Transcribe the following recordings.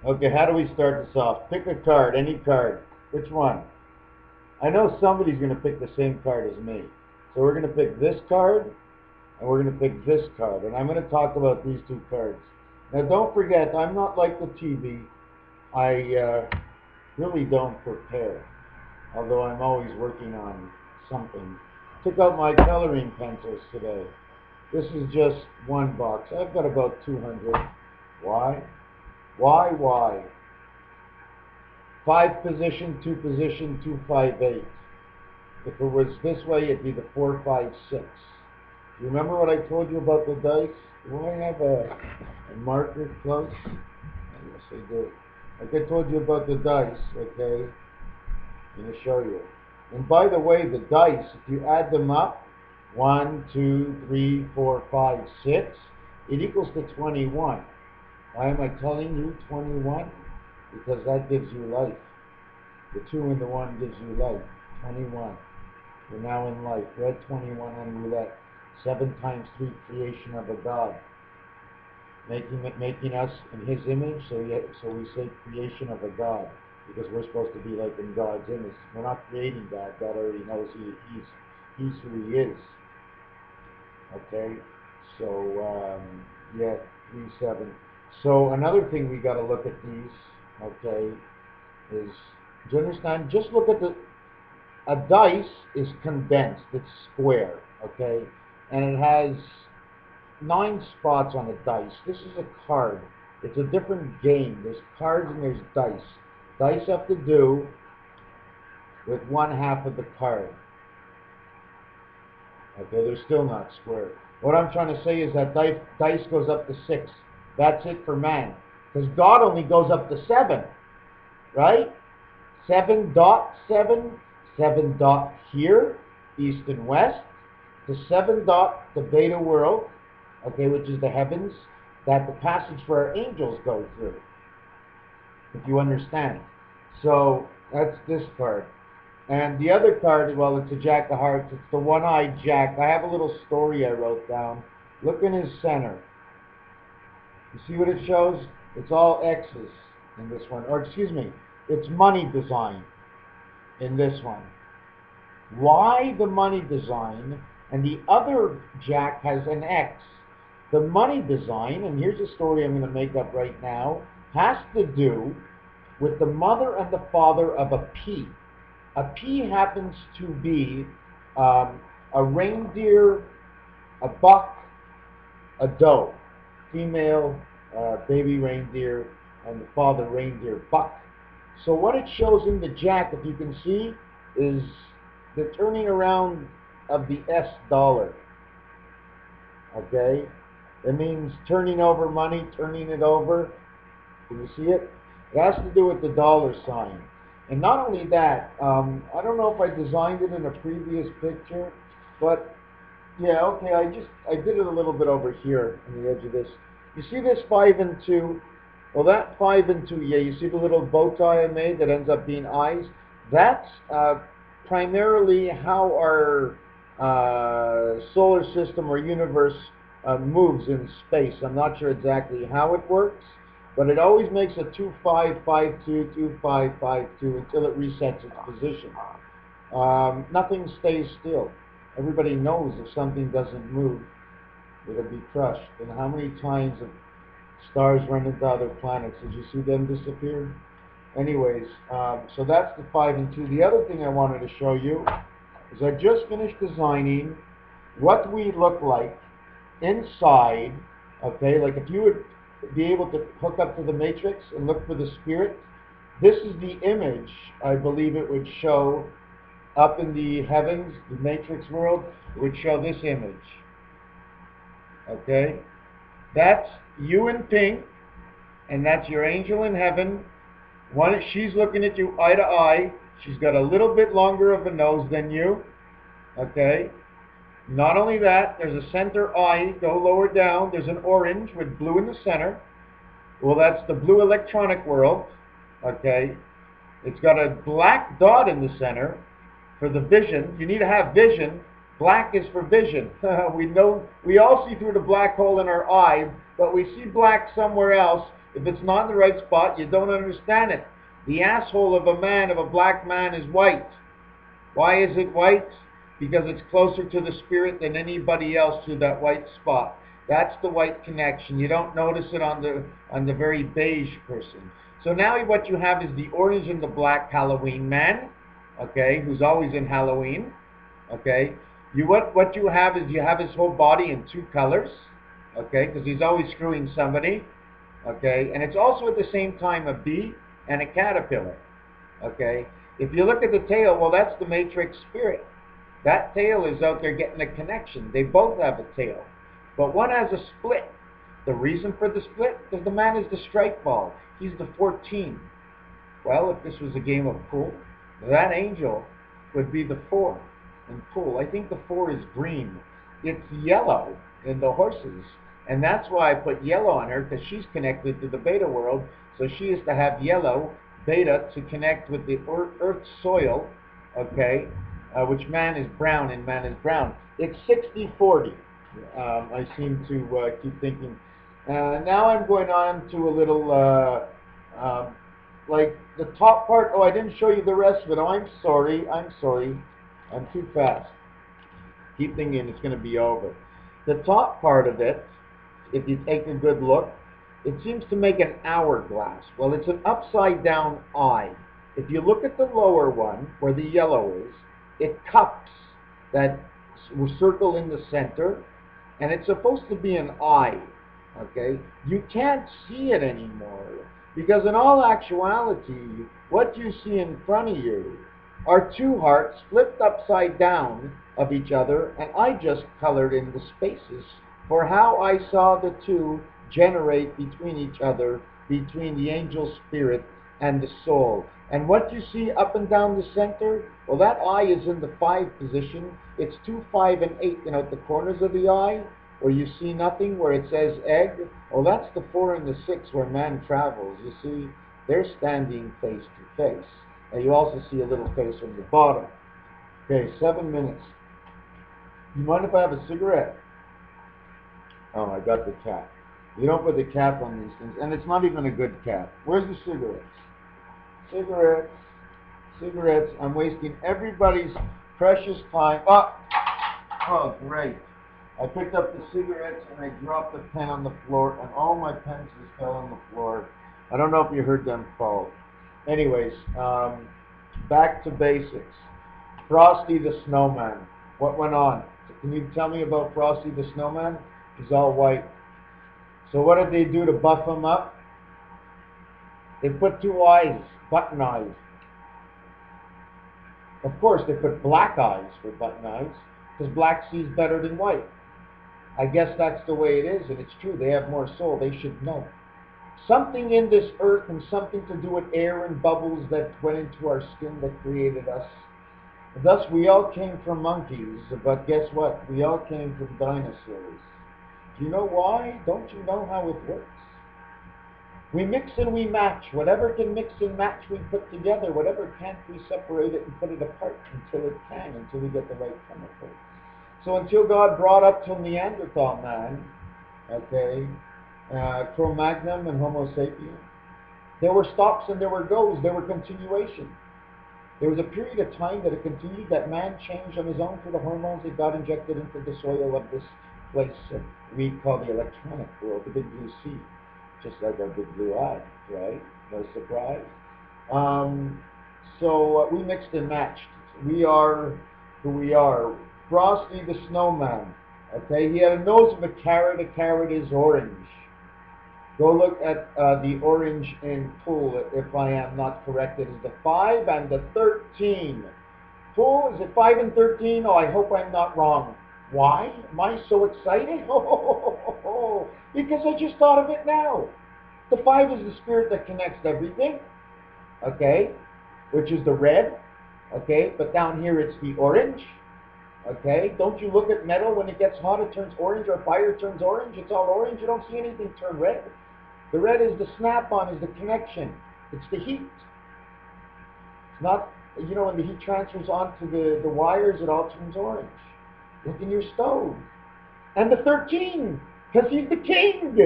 Okay, how do we start this off? Pick a card, any card. Which one? I know somebody's going to pick the same card as me. So we're going to pick this card, and we're going to pick this card. And I'm going to talk about these two cards. Now don't forget, I'm not like the TV. I really don't prepare, although I'm always working on something. Took out my coloring pencils today. This is just one box. I've got about 200. Why? Why? 5 position, 2 position, 2, 5, 8. If it was this way, it'd be the 4, 5, 6. You remember what I told you about the dice? Do I have a marker close? Yes, I do. Like I told you about the dice, okay? I'm going to show you. And by the way, the dice, if you add them up, 1, 2, 3, 4, 5, 6, it equals to 21. Why am I telling you 21? Because that gives you life. The 2 and the 1 gives you life. 21. You're now in life. Red 21 on roulette. 7 times 3, creation of a God. Making us in His image, so we say creation of a God, because we're supposed to be like in God's image. We're not creating God. God already knows He's who He is. Okay? So, yeah, 3, 7. So another thing we got to look at these, okay, is, do you understand? Just look at a dice is condensed. It's square, okay? And it has 9 spots on a dice. This is a card. It's a different game. There's cards and there's dice. Dice have to do with 1/2 of the card. Okay, they're still not square. What I'm trying to say is that dice goes up to 6. That's it for man. Because God only goes up to 7. Right? 7.7. 7 dot here, east and west. The 7 dot, the beta world, okay, which is the heavens, that the passage for our angels go through. If you understand. So that's this card. And the other card, well, it's a Jack of Hearts. It's the one-eyed Jack. I have a little story I wrote down. Look in his center. You see what it shows? It's all X's in this one. Or excuse me, it's money design in this one. Why the money design? And the other Jack has an X. The money design, and here's a story I'm going to make up right now, has to do with the mother and the father of a P. A P happens to be a reindeer, a buck, a doe, female baby reindeer, and the father reindeer buck. So what it shows in the Jack, if you can see, is the turning around of the S dollar. Okay? It means turning over money, turning it over. Can you see it? It has to do with the dollar sign. And not only that, I don't know if I designed it in a previous picture, but yeah, okay, I did it a little bit over here on the edge of this. You see this 5 and 2? Well, that 5 and 2, yeah, you see the little bow tie I made that ends up being eyes? That's primarily how our solar system or universe moves in space. I'm not sure exactly how it works, but it always makes a 2-5-5-2, 2-5-5-2 until it resets its position. Nothing stays still. Everybody knows if something doesn't move, it'll be crushed. And how many times have stars run into other planets? Did you see them disappear? Anyways, so that's the 5 and 2. The other thing I wanted to show you is I just finished designing what we look like inside, okay, like if you would be able to hook up to the matrix and look for the spirit, this is the image I believe it would show up in the heavens, the matrix world. It would show this image, okay? That's you in pink, and that's your angel in heaven. She's looking at you eye to eye. She's got a little bit longer of a nose than you, okay? Not only that, there's a center eye. Go lower down. There's an orange with blue in the center. Well, that's the blue electronic world, okay? It's got a black dot in the center for the vision. You need to have vision. Black is for vision. We all see through the black hole in our eye, but we see black somewhere else If it's not in the right spot, you don't understand it. The asshole of a man, of a black man, is white. Why is it white? Because it's closer to the spirit than anybody else to that white spot. That's the white connection. You don't notice it on the very beige person. So now what you have is the orange and the black Halloween man, okay, who's always in Halloween, okay. What you have is you have his whole body in two colors, okay, because he's always screwing somebody, okay, and it's also at the same time a bee and a caterpillar, okay. If you look at the tail, well, that's the matrix spirit. That tail is out there getting a connection. They both have a tail, but one has a split. The reason for the split? Because the man is the strike ball. He's the 14. Well, if this was a game of pool, that angel would be the 4 in pool. I think the 4 is green. It's yellow in the horses, and that's why I put yellow on her, because she's connected to the beta world, so she is to have yellow beta to connect with the earth soil, okay, which man is brown and man is brown. It's 60-40. I seem to keep thinking. Now I'm going on to a little, like the top part. Oh, I didn't show you the rest of it. Oh, I'm sorry. I'm too fast. Keep thinking it's going to be over. The top part of it, if you take a good look, it seems to make an hourglass. Well, it's an upside down eye. If you look at the lower one, where the yellow is, it cups that circle in the center, and it's supposed to be an eye, okay? You can't see it anymore, because in all actuality, what you see in front of you are two hearts flipped upside down of each other, and I just colored in the spaces for how I saw the two generate between each other, between the angel spirit and the soul. And what you see up and down the center, well, that eye is in the 5 position. It's 2, 5, and 8, you know, at the corners of the eye, where you see nothing, where it says egg. Well, that's the 4 and the 6, where man travels. You see, they're standing face to face. And you also see a little face on the bottom. Okay, 7 minutes. You mind if I have a cigarette? Oh, I got the cap. You don't put the cap on these things, and it's not even a good cap. Where's the cigarettes? Cigarettes, cigarettes. I'm wasting everybody's precious time. Oh, great. I picked up the cigarettes and I dropped the pen on the floor, and all my pencils fell on the floor. I don't know if you heard them fall. Anyways, back to basics. Frosty the Snowman. What went on? Can you tell me about Frosty the Snowman? He's all white. So what did they do to buff him up? They put 2 eyes, button eyes. Of course, they put black eyes for button eyes, because black sees better than white. I guess that's the way it is, and it's true. They have more soul. They should know. Something in this earth, and something to do with air and bubbles that went into our skin that created us. Thus, we all came from monkeys, but guess what? We all came from dinosaurs. Do you know why? Don't you know how it works? We mix and we match. Whatever can mix and match, we put together. Whatever can't, we separate it and put it apart until it can, until we get the right chemical. So until God brought up to Neanderthal man, okay, Cro-Magnon and Homo sapiens, there were stops and there were goes. There were continuation. There was a period of time that it continued, that man changed on his own for the hormones that got injected into the soil of this place we call the electronic world, the big blue sea, just like our big blue eye, right? No surprise. So we mixed and matched. We are who we are. Frosty the Snowman, okay? He had a nose of a carrot. A carrot is orange. Go look at the orange in pool, if I am not correct. It is the 5 and the 13. Pool, is it 5 and 13? Oh, I hope I'm not wrong. Why am I so excited? Because I just thought of it now. The 5 is the spirit that connects everything, okay, which is the red, okay, but down here it's the orange, okay. Don't you look at metal, when it gets hot it turns orange, or fire turns orange, it's all orange, you don't see anything turn red. The red is the snap-on, is the connection, it's the heat. It's not, you know, when the heat transfers onto the wires, it all turns orange. Look in your stove. And the 13, because he's the king.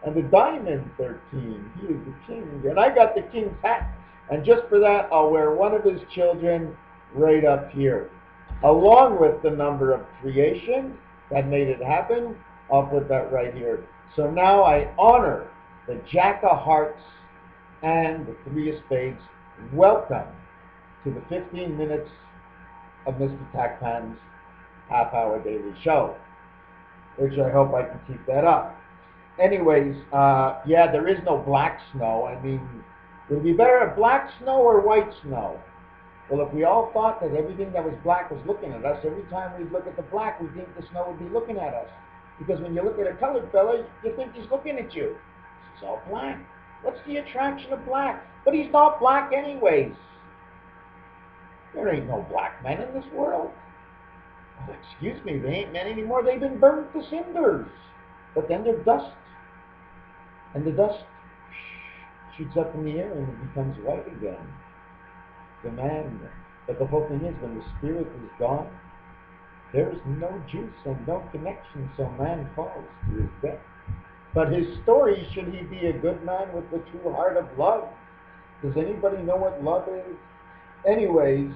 And the diamond 13, he is the king. And I got the king's hat. And just for that, I'll wear one of his children right up here. Along with the number of creation that made it happen, I'll put that right here. So now I honor the Jack of Hearts and the Three of Spades. Welcome to the 15 minutes of MrTacpans's half-hour daily show, which I hope I can keep that up. Anyways, yeah, there is no black snow. I mean, would it be better at black snow or white snow? Well, if we all thought that everything that was black was looking at us, every time we look at the black, we think the snow would be looking at us. Because when you look at a colored fella, you think he's looking at you. He's all black. What's the attraction of black? But he's not black anyways. There ain't no black men in this world. Well, excuse me, they ain't men anymore. They've been burnt to cinders. But then they're dust. And the dust shoots up in the air and it becomes white again. The man. But the whole thing is, when the spirit is gone, there is no juice and no connection, so man falls to his death. But his story, should he be a good man with the true heart of love? Does anybody know what love is? Anyways,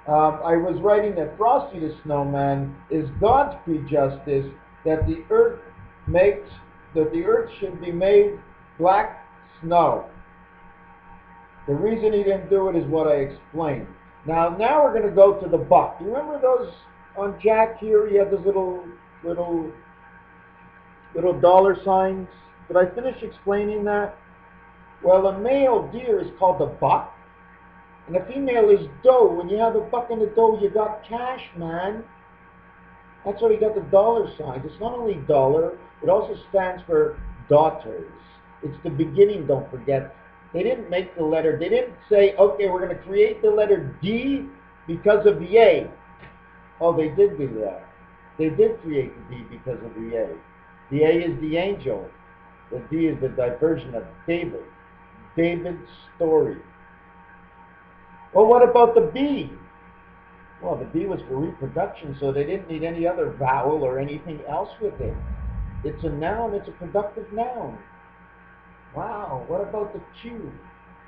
I was writing that Frosty the Snowman is God's prejustice that the earth should be made black snow. The reason he didn't do it is what I explained. Now we're going to go to the buck. You remember those on Jack here? He had those little dollar signs. Did I finish explaining that? Well, a male deer is called a buck, and a female is doe. When you have a buck and a doe, you got cash, man. That's why we got the dollar signs. It's not only dollar, it also stands for daughters. It's the beginning, don't forget. They didn't make the letter. They didn't say, okay, we're going to create the letter D because of the A. Oh, they did do that. They did create the D because of the A. The A is the angel. The D is the diversion of David. David's story. Well, what about the B? Well, the B was for reproduction, so they didn't need any other vowel or anything else with it. It's a noun. It's a productive noun. Wow, what about the Q?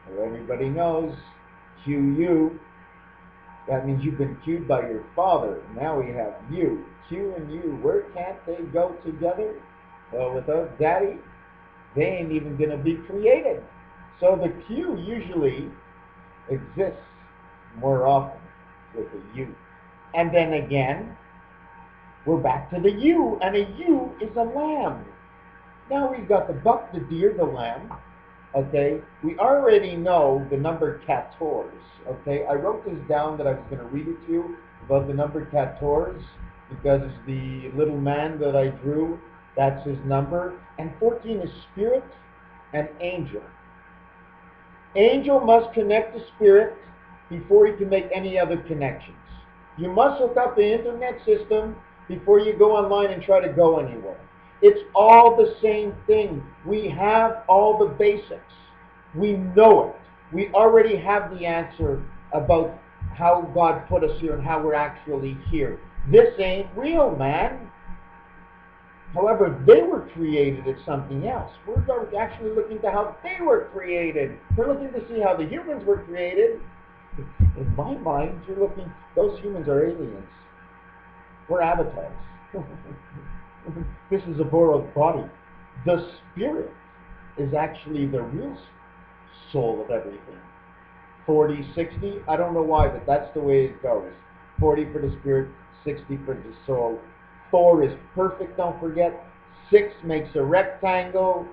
Well, everybody knows Q-U. That means you've been cued by your father. Now we have you. Q and U, where can't they go together? Well, without daddy, they ain't even going to be created. So the Q usually exists more often with a U. And then again, we're back to the U, and a U is a lamb. Now we've got the buck, the deer, the lamb, okay? We already know the number 14, okay? I wrote this down that I was going to read it to you about the number 14 because the little man that I drew, that's his number. And 14 is spirit and angel. Angel must connect to spirit before he can make any other connections. You must hook up the internet system before you go online and try to go anywhere. It's all the same thing. We have all the basics. We know it. We already have the answer about how God put us here and how we're actually here. This ain't real, man. However, they were created as something else. We're actually looking to how they were created. We're looking to see how the humans were created. In my mind, those humans are aliens. We're avatars. This is a borrowed body. The spirit is actually the real soul of everything. 40, 60, I don't know why, but that's the way it goes. 40 for the spirit, 60 for the soul. 4 is perfect, don't forget. 6 makes a rectangle.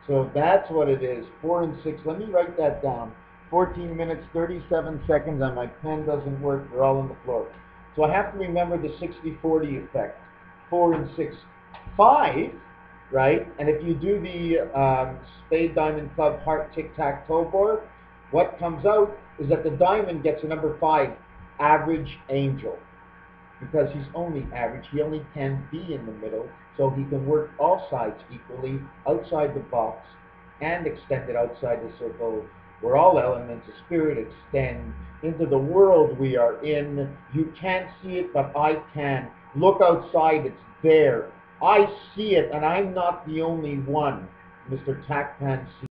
So that's what it is. 4 and 6. Let me write that down. 14 minutes, 37 seconds, and my pen doesn't work. They're all on the floor. So I have to remember the 60-40 effect. 4 and 6. 5, right? And if you do the spade, diamond, club, heart, tic-tac-toe board, what comes out is that the diamond gets a number 5, average angel. Because he's only average, he only can be in the middle, so he can work all sides equally, outside the box, and extend it outside the circle, where all elements of spirit extend into the world we are in. You can't see it, but I can. Look outside, it's there. I see it, and I'm not the only one. MrTacpans's